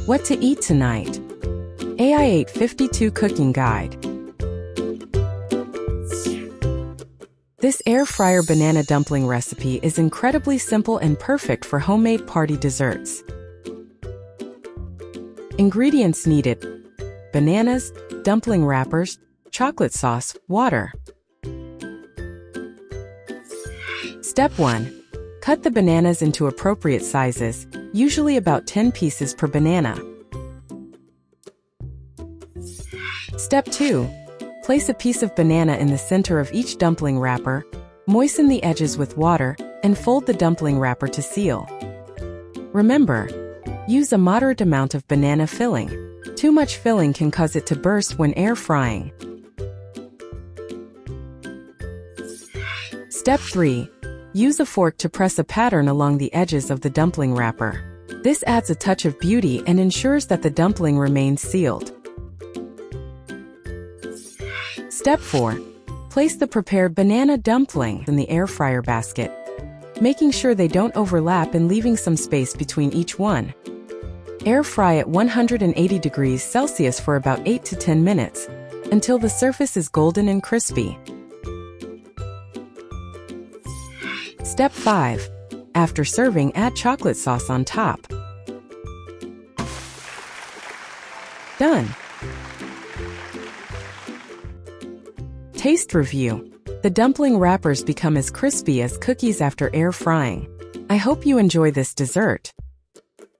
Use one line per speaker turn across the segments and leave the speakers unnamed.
What to eat tonight? AI 852 Cooking Guide. This air fryer banana dumpling recipe is incredibly simple and perfect for homemade party desserts. Ingredients needed: bananas, dumpling wrappers, chocolate sauce, water. Step 1. Cut the bananas into appropriate sizes, usually about 10 pieces per banana. Step 2. Place a piece of banana in the center of each dumpling wrapper, moisten the edges with water, and fold the dumpling wrapper to seal. Remember, use a moderate amount of banana filling. Too much filling can cause it to burst when air frying. Step 3. Use a fork to press a pattern along the edges of the dumpling wrapper. This adds a touch of beauty and ensures that the dumpling remains sealed. Step 4. Place the prepared banana dumpling in the air fryer basket, making sure they don't overlap and leaving some space between each one. Air fry at 180 degrees Celsius for about 8 to 10 minutes, until the surface is golden and crispy. Step 5. After serving, add chocolate sauce on top. Done! Taste review. The dumpling wrappers become as crispy as cookies after air frying. I hope you enjoy this dessert.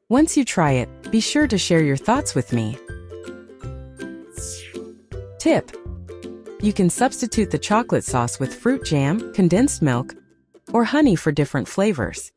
Once you try it, be sure to share your thoughts with me. Tip: you can substitute the chocolate sauce with fruit jam, condensed milk, or honey for different flavors.